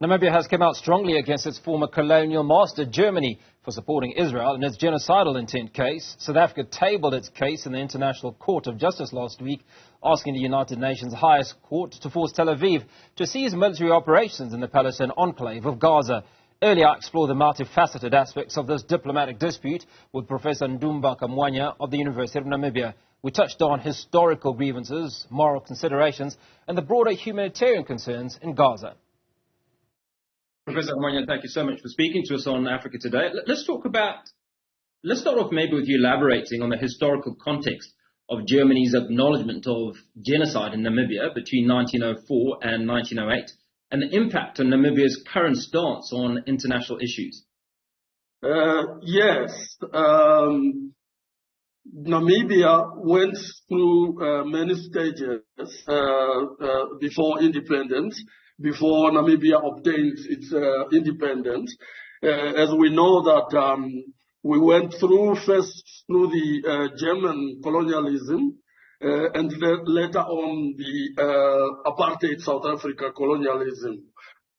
Namibia has come out strongly against its former colonial master, Germany, for supporting Israel in its genocidal intent case. South Africa tabled its case in the International Court of Justice last week, asking the United Nations highest court to force Tel Aviv to cease military operations in the Palestine enclave of Gaza. Earlier, I explored the multifaceted aspects of this diplomatic dispute with Professor Ndumba Kamwanyah of the University of Namibia. We touched on historical grievances, moral considerations, and the broader humanitarian concerns in Gaza. Professor Kamwanyah, thank you so much for speaking to us on Africa Today. Let's start off maybe with you elaborating on the historical context of Germany's acknowledgement of genocide in Namibia between 1904 and 1908 and the impact on Namibia's current stance on international issues. Yes. Namibia went through many stages before independence. Before Namibia obtained its independence. As we know that we went first through the German colonialism and later on the apartheid South Africa colonialism.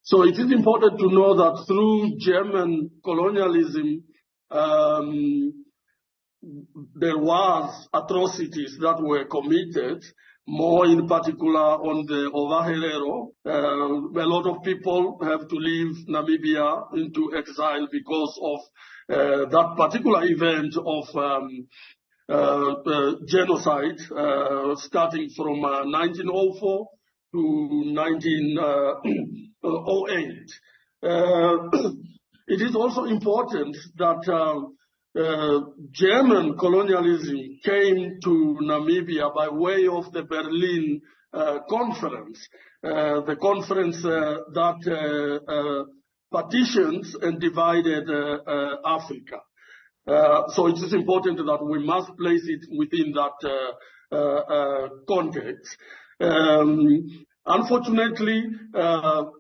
So it is important to know that through German colonialism, there was atrocities that were committed, more in particular on the Ovaherero. A lot of people have to leave Namibia into exile because of that particular event of genocide, starting from 1904 to 1908. It is also important that German colonialism came to Namibia by way of the Berlin Conference, the conference that partitioned and divided Africa. So it is important that we must place it within that context. Unfortunately,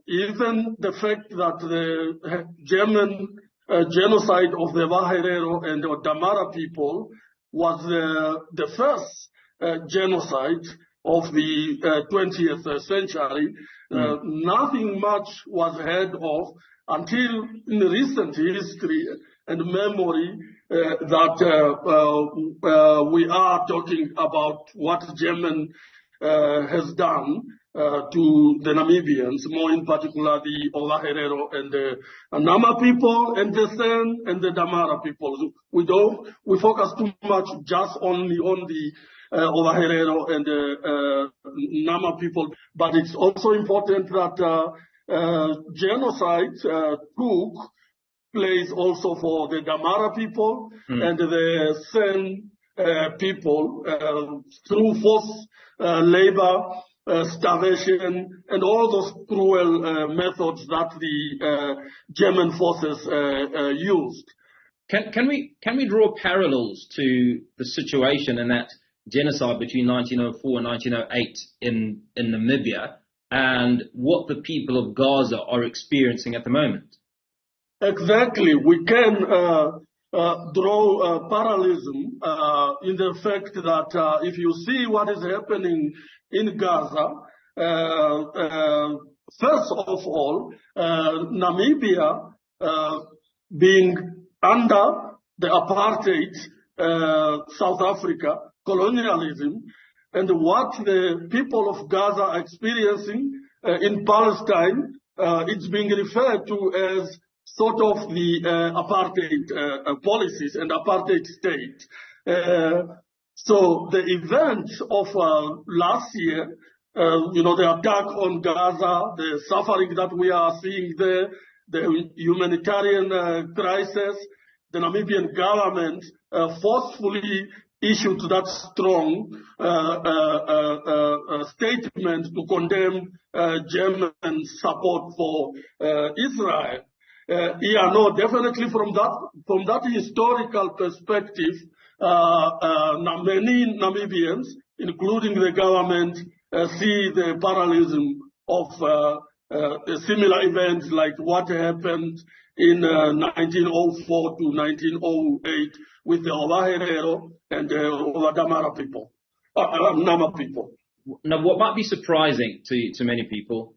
even the fact that the German genocide of the Waherero and the Damara people was the first genocide of the 20th century. Nothing much was heard of until in recent history and memory that we are talking about what German has done to the Namibians, more in particular the Ovaherero and the Nama people, and the San and the Damara people. We focus too much just only on the Ovaherero and the Nama people, but it's also important that genocide took place also for the Damara people and the San people through forced labor, starvation, and all those cruel methods that the German forces used. Can we draw parallels to the situation in that genocide between 1904 and 1908 in Namibia and what the people of Gaza are experiencing at the moment? Exactly. We can draw a parallelism in the fact that if you see what is happening in Gaza, first of all, Namibia being under the apartheid South Africa colonialism, and what the people of Gaza are experiencing in Palestine, it's being referred to as sort of the apartheid policies and apartheid state. So the events of last year, the attack on Gaza, the suffering that we are seeing there, the humanitarian crisis, the Namibian government forcefully issued that strong statement to condemn German support for Israel. Definitely from that historical perspective, many Namibians, including the government, see the parallelism of similar events like what happened in 1904 to 1908 with the Ovaherero and the Ovadamara people, Nama people. Now, what might be surprising to many people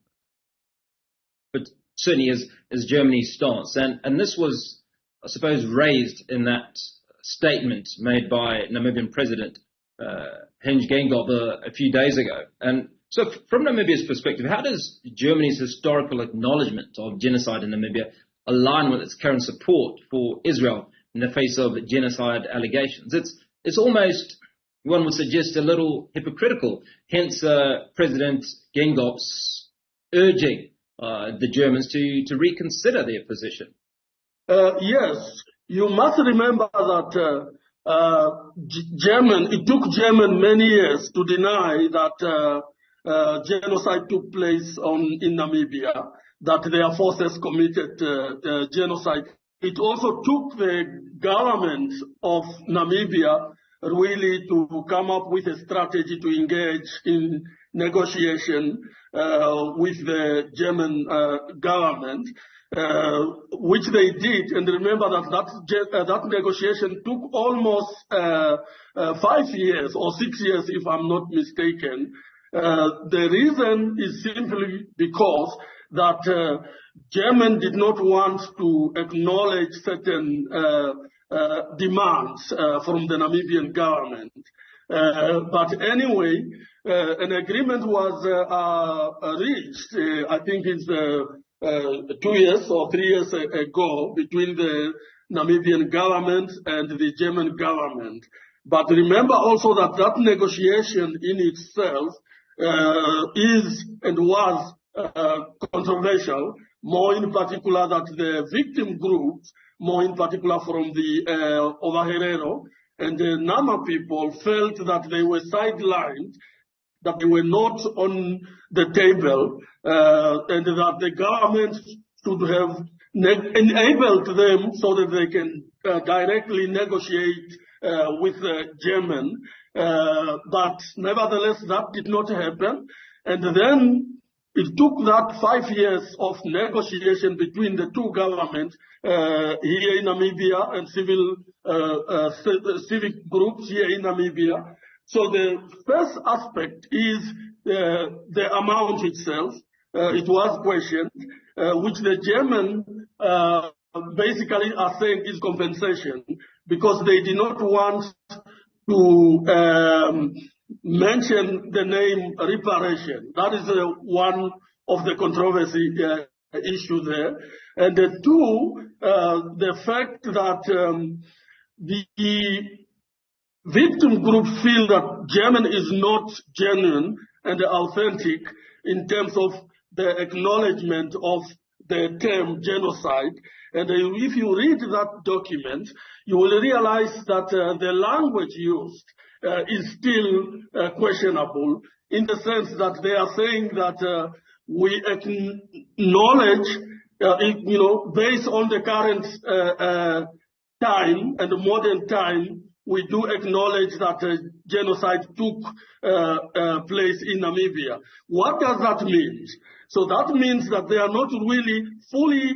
but certainly is Germany's stance. And this was, I suppose, raised in that statement made by Namibian President Henge Geingob a few days ago. And so from Namibia's perspective, how does Germany's historical acknowledgement of genocide in Namibia align with its current support for Israel in the face of genocide allegations? It's almost, one would suggest, a little hypocritical, hence President Geingob's urging the Germans to reconsider their position. Yes, you must remember that it took Germany many years to deny that genocide took place in Namibia, that their forces committed genocide. It also took the government of Namibia really to come up with a strategy to engage in negotiation with the German government, which they did. And remember that negotiation took almost 5 years or 6 years, if I'm not mistaken. The reason is simply because that Germany did not want to acknowledge certain demands from the Namibian government. But anyway, an agreement was reached, I think it's 2 years or 3 years ago, between the Namibian government and the German government. But remember also that that negotiation in itself is and was controversial, more in particular that the victim groups, more in particular from the Ovaherero and the Nama people, felt that they were sidelined, that they were not on the table, and that the government should have enabled them so that they can directly negotiate with German. But nevertheless, that did not happen. And then it took that 5 years of negotiation between the two governments here in Namibia and civic groups here in Namibia. So the first aspect is the amount itself. It was questioned, which the German basically are saying is compensation, because they did not want to mention the name reparation. That is one of the controversy issue there. And the two, the fact that the victim group feel that Germany is not genuine and authentic in terms of the acknowledgement of the term genocide. And if you read that document, you will realize that the language used is still questionable, in the sense that they are saying that we acknowledge, based on the current time and the modern time, we do acknowledge that genocide took place in Namibia. What does that mean? So that means that they are not really fully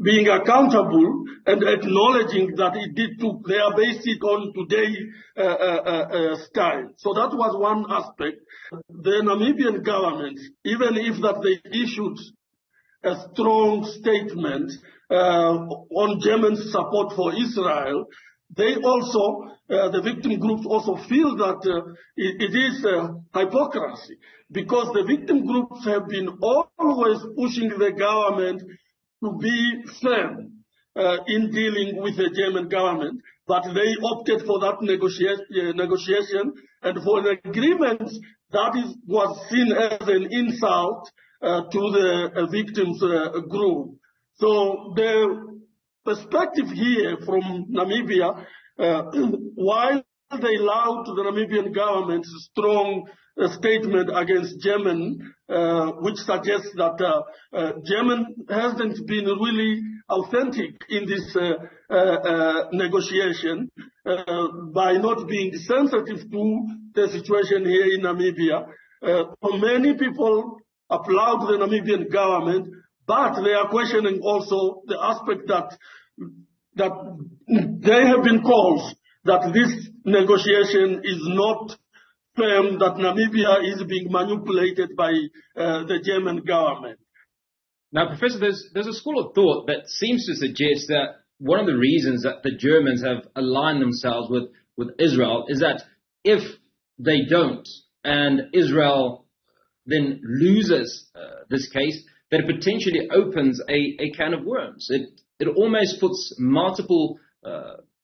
being accountable and acknowledging that it did took. They are based on today's time. So that was one aspect. The Namibian government, even if that they issued a strong statement on German support for Israel, they also, the victim groups also feel that it is hypocrisy, because the victim groups have been always pushing the government to be firm in dealing with the German government, but they opted for that negotiation and for an agreement that was seen as an insult to the victims group. So the perspective here from Namibia, while they allowed the Namibian government strong statement against Germany, which suggests that Germany hasn't been really authentic in this negotiation by not being sensitive to the situation here in Namibia. Many people applaud the Namibian government, but they are questioning also the aspect that there have been calls that this negotiation is not firm, that Namibia is being manipulated by the German government. Now, Professor, there's a school of thought that seems to suggest that one of the reasons that the Germans have aligned themselves with Israel is that if they don't, and Israel then loses this case, that it potentially opens a can of worms. It almost puts multiple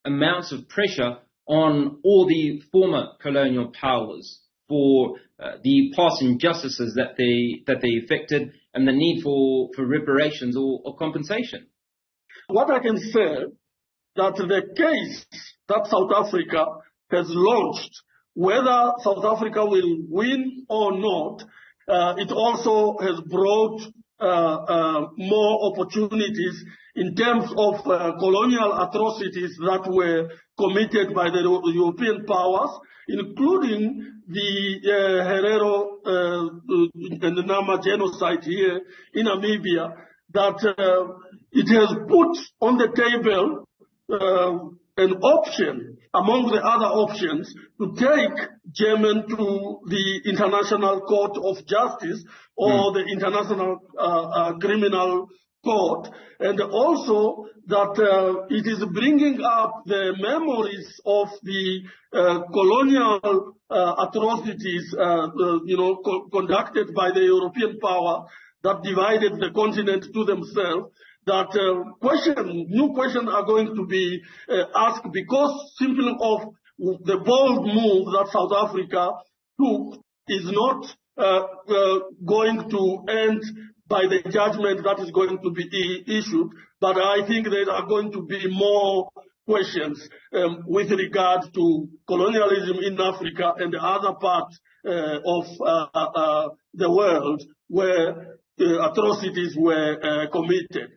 amounts of pressure on all the former colonial powers for the past injustices that they effected and the need for reparations or compensation. What I can say, that the case that South Africa has launched, whether South Africa will win or not, it also has brought more opportunities in terms of colonial atrocities that were committed by the European powers, including the Herero and the Nama genocide here in Namibia, that it has put on the table an option among the other options to take Yemen to the International Court of Justice or the International Criminal Court, and also that it is bringing up the memories of the colonial atrocities, conducted by the European power that divided the continent to themselves. That new questions are going to be asked because simply of the bold move that South Africa took is not going to end by the judgment that is going to be issued. But I think there are going to be more questions with regard to colonialism in Africa and the other parts of the world where atrocities were committed.